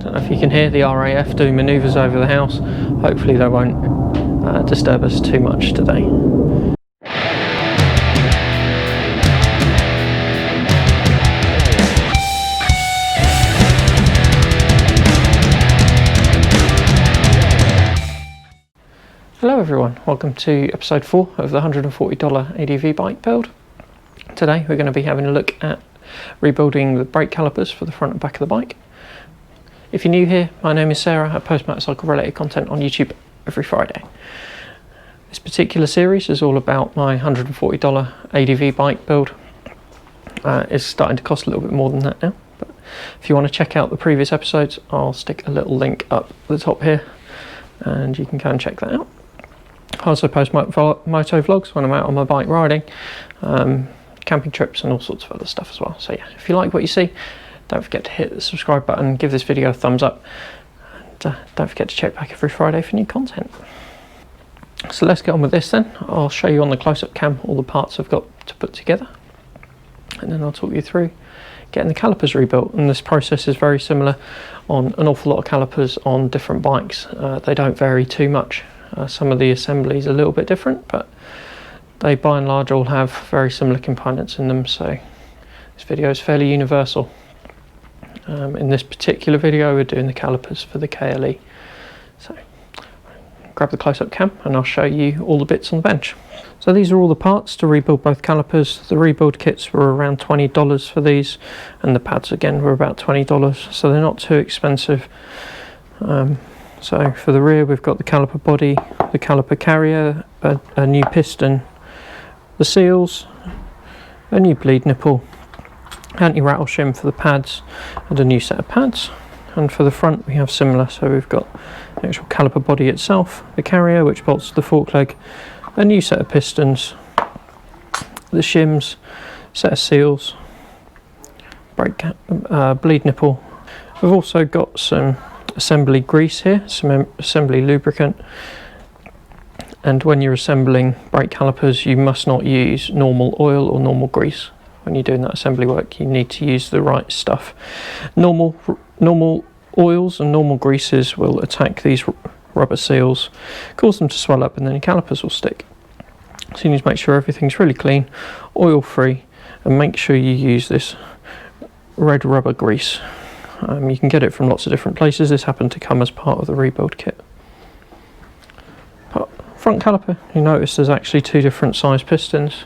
Don't know if you can hear the RAF doing manoeuvres over the house. Hopefully they won't disturb us too much today. Hello everyone, welcome to episode 4 of the $140 ADV bike build. Today we're going to be having a look at rebuilding the brake calipers for the front and back of the bike. If you're new here, my name is Sarah. I post motorcycle related content on YouTube every Friday. This particular series is all about my $140 ADV bike build. It's starting to cost a little bit more than that now, but if you want to check out the previous episodes, I'll stick a little link up at the top here and you can go and check that out. I also post moto vlogs when I'm out on my bike riding, camping trips and all sorts of other stuff as well. So yeah, if you like what you see, don't forget to hit the subscribe button, give this video a thumbs up, and don't forget to check back every Friday for new content. So let's get on with this then. I'll show you on the close-up cam all the parts I've got to put together, and then I'll talk you through getting the calipers rebuilt. And this process is very similar on an awful lot of calipers on different bikes. They don't vary too much. Some of the assemblies are a little bit different, but they by and large all have very similar components in them, so this video is fairly universal. In this particular video we're doing the calipers for the KLE. So grab the close-up cam and I'll show you all the bits on the bench. So these are all the parts to rebuild both calipers. The rebuild kits were around $20 for these, and the pads again were about $20, so they're not too expensive. So for the rear we've got the caliper body, the caliper carrier, a new piston, the seals, a new bleed nipple, anti-rattle shim for the pads, and a new set of pads. And for the front we have similar, so we've got the actual caliper body itself, the carrier which bolts to the fork leg, a new set of pistons, the shims, set of seals, brake bleed nipple. We've also got some assembly grease here, some assembly lubricant, and when you're assembling brake calipers you must not use normal oil or normal grease. When you're doing that assembly work you need to use the right stuff. Normal oils and normal greases will attack these rubber seals, cause them to swell up, and then your calipers will stick. So you need to make sure everything's really clean, oil free, and make sure you use this red rubber grease. You can get it from lots of different places. This happened to come as part of the rebuild kit. But front caliper, you notice there's actually two different size pistons.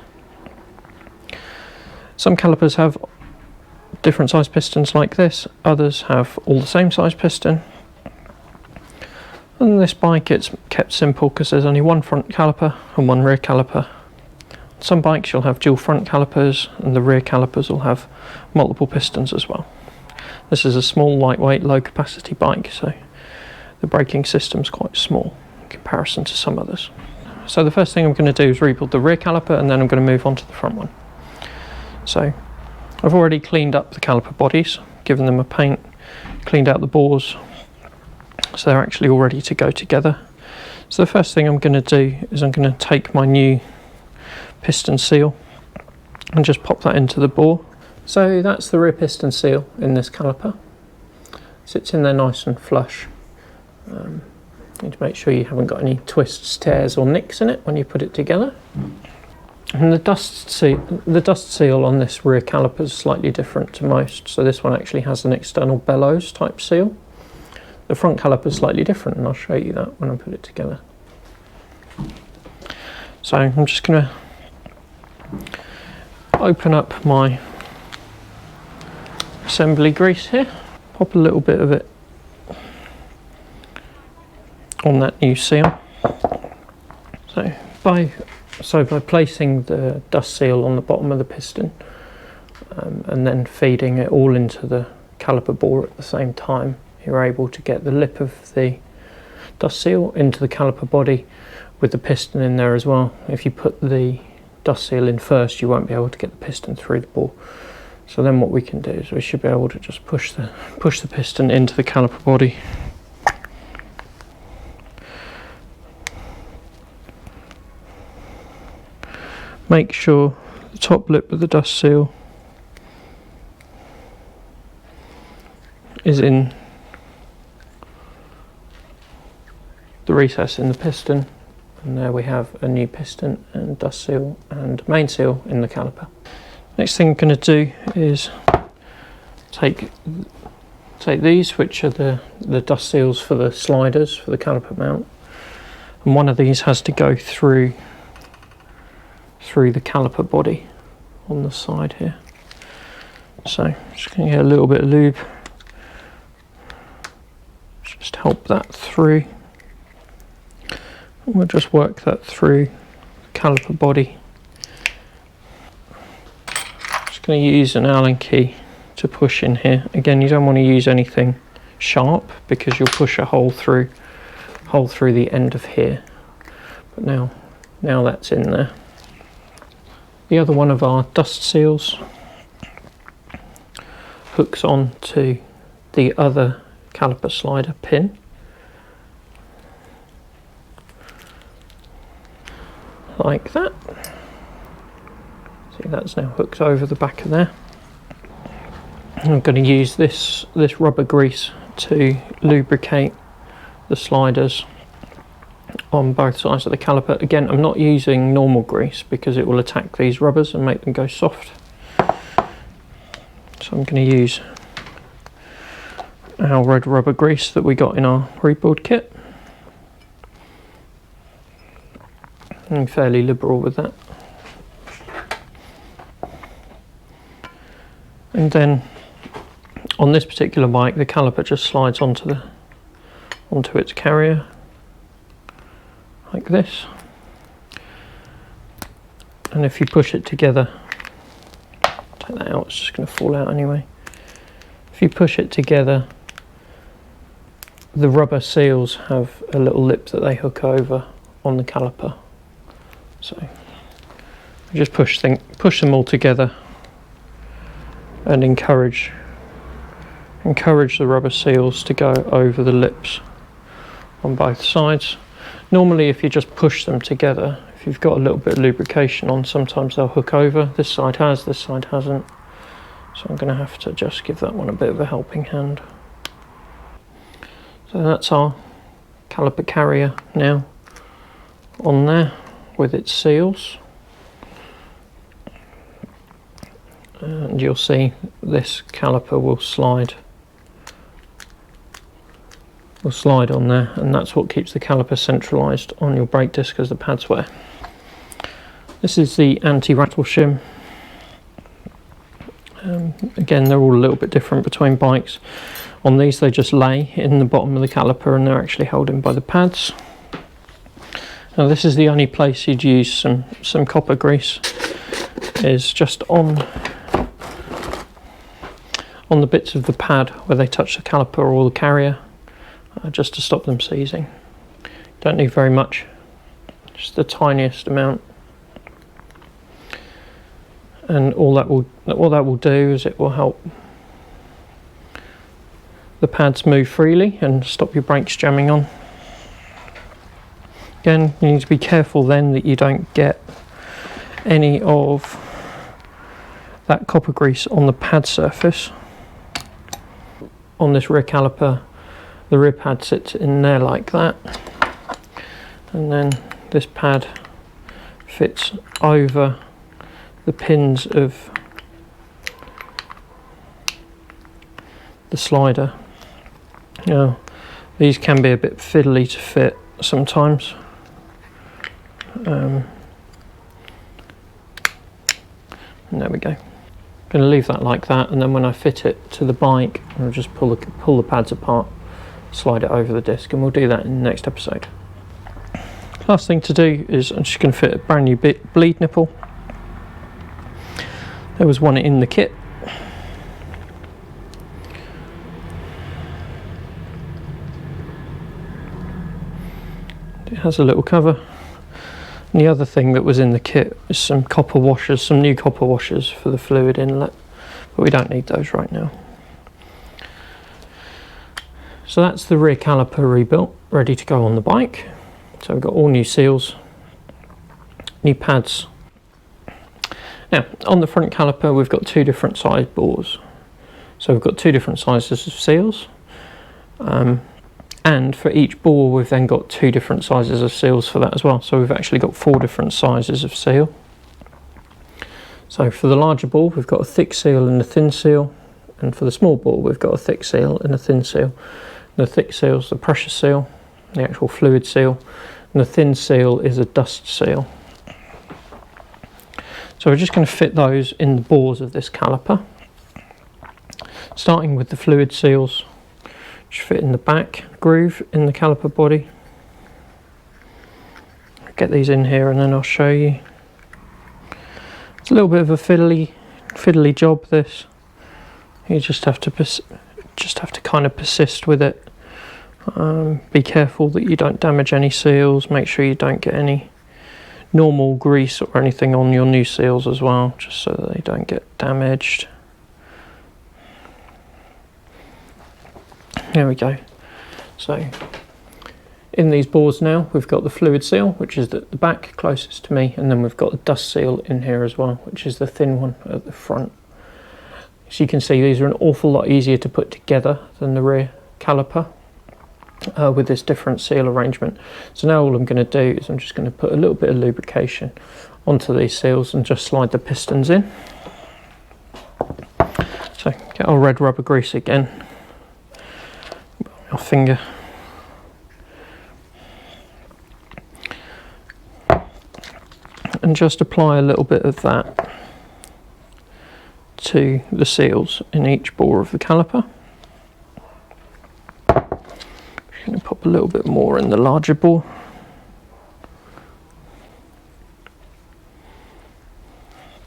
Some calipers have different size pistons like this, others have all the same size piston. And this bike it's kept simple because there's only one front caliper and one rear caliper. Some bikes you'll have dual front calipers, and the rear calipers will have multiple pistons as well. This is a small, lightweight, low capacity bike, so the braking system's quite small in comparison to some others. So the first thing I'm going to do is rebuild the rear caliper, and then I'm going to move on to the front one. So I've already cleaned up the caliper bodies, given them a paint, cleaned out the bores, so they're actually all ready to go together. So the first thing I'm going to do is I'm going to take my new piston seal and just pop that into the bore. So that's the rear piston seal in this caliper. Sits in there nice and flush. You need to make sure you haven't got any twists, tears or nicks in it when you put it together. And the dust seal on this rear caliper is slightly different to most. So this one actually has an external bellows type seal. The front caliper is slightly different, and I'll show you that when I put it together. So I'm just going to open up my assembly grease here, pop a little bit of it on that new seal. So by placing the dust seal on the bottom of the piston and then feeding it all into the caliper bore at the same time, you're able to get the lip of the dust seal into the caliper body with the piston in there as well. If you put the dust seal in first, you won't be able to get the piston through the bore. So then what we can do is we should be able to just push the piston into the caliper body. Make sure the top lip of the dust seal is in the recess in the piston, and there we have a new piston and dust seal and main seal in the caliper. Next thing I'm going to do is take these, which are the dust seals for the sliders for the caliper mount, and one of these has to go through the caliper body on the side here. So I'm just going to get a little bit of lube, just help that through. And we'll just work that through the caliper body. Just going to use an Allen key to push in here. Again, you don't want to use anything sharp because you'll push a hole through the end of here. But now that's in there. The other one of our dust seals hooks on to the other caliper slider pin. Like that. See, that's now hooked over the back of there. I'm going to use this rubber grease to lubricate the sliders on both sides of the caliper. Again, I'm not using normal grease because it will attack these rubbers and make them go soft. So I'm going to use our red rubber grease that we got in our rebuild kit. I'm fairly liberal with that. And then on this particular bike, the caliper just slides onto its carrier like this. And if you push it together, take that out, it's just going to fall out anyway. If you push it together, the rubber seals have a little lip that they hook over on the caliper. So just push them all together and encourage the rubber seals to go over the lips on both sides. Normally, if you just push them together, if you've got a little bit of lubrication on, sometimes they'll hook over. This side has, this side hasn't. So I'm going to have to just give that one a bit of a helping hand. So that's our caliper carrier now on there with its seals. And you'll see this caliper will slide on there, and that's what keeps the caliper centralised on your brake disc as the pads wear. This is the anti-rattle shim. Again, they're all a little bit different between bikes. On these, they just lay in the bottom of the caliper and they're actually held in by the pads. Now this is the only place you'd use some copper grease, is just on the bits of the pad where they touch the caliper or the carrier, just to stop them seizing. Don't need very much, just the tiniest amount. And all that will do is it will help the pads move freely and stop your brakes jamming on. Again, you need to be careful then that you don't get any of that copper grease on the pad surface. On this rear caliper, the rear pad sits in there like that, and then this pad fits over the pins of the slider. Now, these can be a bit fiddly to fit sometimes. And there we go. I'm going to leave that like that, and then when I fit it to the bike, I'll just pull the pads apart, slide it over the disc, and we'll do that in the next episode. Last thing to do is I'm just going to fit a brand new bleed nipple. There was one in the kit. It has a little cover. And the other thing that was in the kit is some copper washers, some new copper washers for the fluid inlet, but we don't need those right now. So that's the rear caliper rebuilt, ready to go on the bike. So we've got all new seals, new pads. Now, on the front caliper, we've got two different size bores. So we've got two different sizes of seals. And for each bore we've then got 2 different sizes of seals for that as well. So we've actually got 4 different sizes of seal. So for the larger bore we've got a thick seal and a thin seal, and for the small bore we've got a thick seal and a thin seal. The thick seal is the pressure seal, the actual fluid seal, and the thin seal is a dust seal. So we're just going to fit those in the bores of this caliper. Starting with the fluid seals, which fit in the back groove in the caliper body. Get these in here and then I'll show you. It's a little bit of a fiddly job, this. You just have to kind of persist with it. Be careful that you don't damage any seals. Make sure you don't get any normal grease or anything on your new seals as well, just so that they don't get damaged. There we go. So in these bores now we've got the fluid seal, which is the back closest to me, and then we've got the dust seal in here as well, which is the thin one at the front. So you can see these are an awful lot easier to put together than the rear caliper with this different seal arrangement. So now all I'm going to do is I'm just going to put a little bit of lubrication onto these seals and just slide the pistons in. So get our red rubber grease again, our finger, and just apply a little bit of that to the seals in each bore of the caliper. I'm going to pop a little bit more in the larger bore.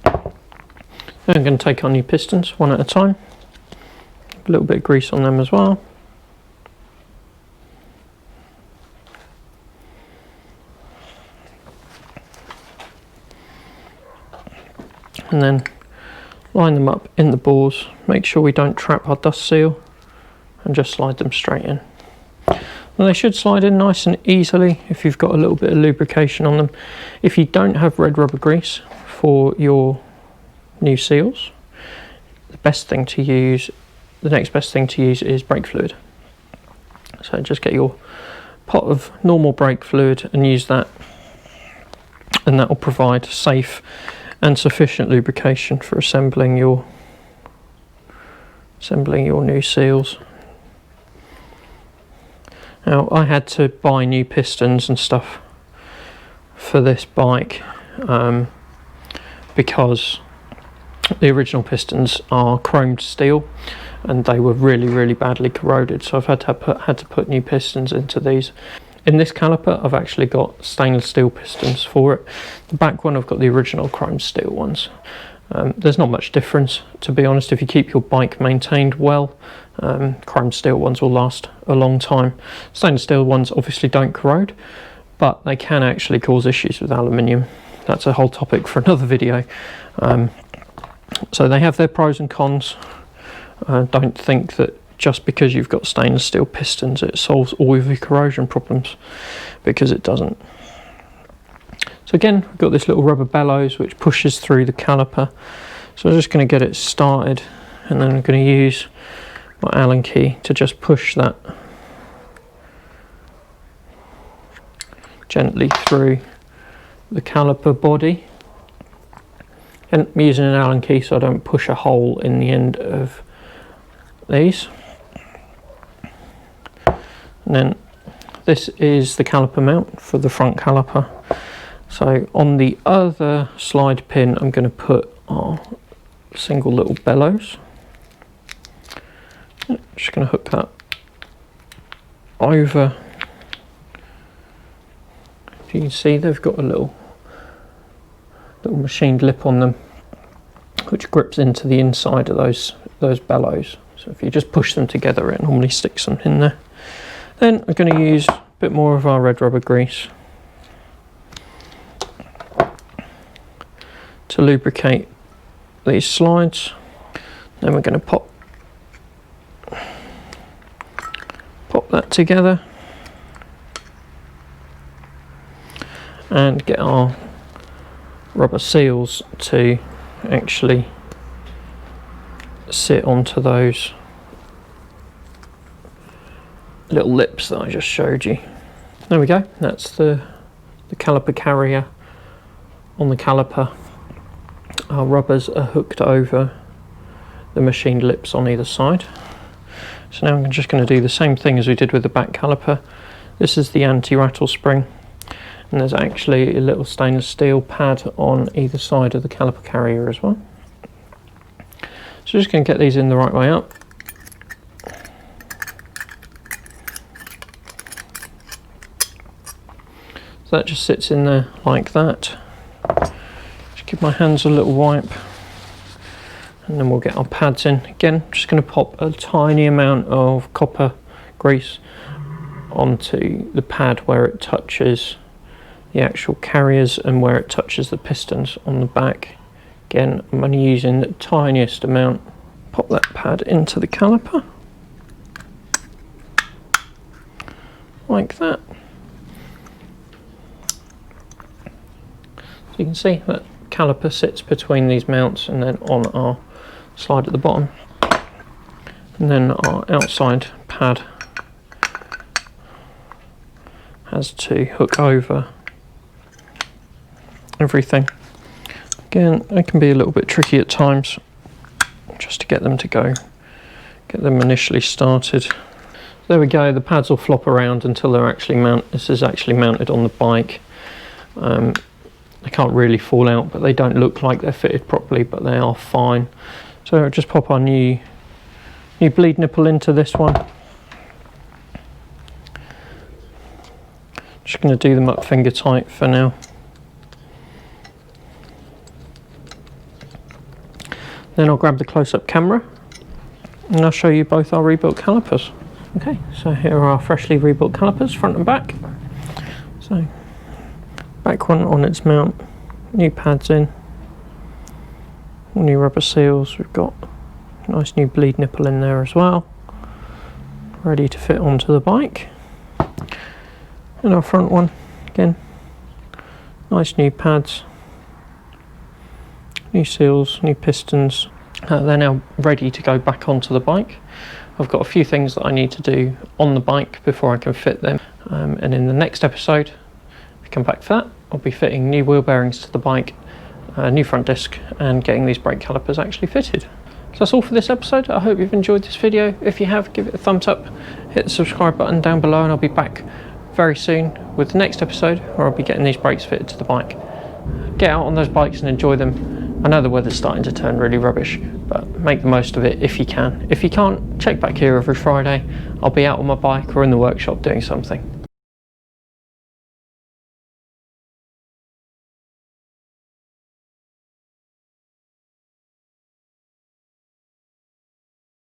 Then I'm going to take on your pistons one at a time. A little bit of grease on them as well. And then line them up in the bores. Make sure we don't trap our dust seal, and just slide them straight in. And they should slide in nice and easily if you've got a little bit of lubrication on them. If you don't have red rubber grease for your new seals, the next best thing to use is brake fluid. So just get your pot of normal brake fluid and use that, and that will provide safe and sufficient lubrication for assembling your new seals. Now I had to buy new pistons and stuff for this bike because the original pistons are chromed steel and they were really badly corroded, so I've had to put new pistons into these. In this caliper I've actually got stainless steel pistons for it. The back one I've got the original chrome steel ones. There's not much difference, to be honest. If you keep your bike maintained well, chrome steel ones will last a long time. Stainless steel ones obviously don't corrode, but they can actually cause issues with aluminium. That's a whole topic for another video. So they have their pros and cons. Don't think that just because you've got stainless steel pistons it solves all of your corrosion problems, because it doesn't. So again, we've got this little rubber bellows which pushes through the caliper. So I'm just going to get it started, and then I'm going to use my Allen key to just push that gently through the caliper body. And I'm using an Allen key so I don't push a hole in the end of these. And then this is the caliper mount for the front caliper. So on the other slide pin I'm going to put our single little bellows. Just going to hook that over. If you can see, they've got a little machined lip on them which grips into the inside of those bellows. So if you just push them together it normally sticks them in there. Then we're going to use a bit more of our red rubber grease to lubricate these slides. Then we're going to pop that together and get our rubber seals to actually sit onto those little lips that I just showed you. There we go, that's the caliper carrier on the caliper. Our rubbers are hooked over the machined lips on either side. So now I'm just going to do the same thing as we did with the back caliper. This is the anti-rattle spring, and there's actually a little stainless steel pad on either side of the caliper carrier as well. So just going to get these in the right way up. So that just sits in there like that. Just give my hands a little wipe, and then we'll get our pads in. Again, just going to pop a tiny amount of copper grease onto the pad where it touches the actual carriers and where it touches the pistons on the back. Again, I'm only using the tiniest amount. Pop that pad into the caliper, like that. So you can see that caliper sits between these mounts and then on our slide at the bottom. And then our outside pad has to hook over everything. Again, it can be a little bit tricky at times just to get them to go, get them initially started. There we go, the pads will flop around until they're actually mounted. This is actually mounted on the bike. They can't really fall out, but they don't look like they're fitted properly, but they are fine. So I'll just pop our new bleed nipple into this one. Just going to do them up finger tight for now. Then I'll grab the close-up camera and I'll show you both our rebuilt calipers. Okay, so here are our freshly rebuilt calipers, front and back. So, back one on its mount, new pads in, new rubber seals, we've got a nice new bleed nipple in there as well, ready to fit onto the bike. And our front one, again, nice new pads, new seals, new pistons. They're now ready to go back onto the bike. I've got a few things that I need to do on the bike before I can fit them, and in the next episode, if we come back for that, I'll be fitting new wheel bearings to the bike, new front disc, and getting these brake calipers actually fitted. So that's all for this episode. I hope you've enjoyed this video. If you have, give it a thumbs up, hit the subscribe button down below, and I'll be back very soon with the next episode where I'll be getting these brakes fitted to the bike. Get out on those bikes and enjoy them. I know the weather's starting to turn really rubbish, but make the most of it if you can. If you can't, check back here every Friday. I'll be out on my bike or in the workshop doing something.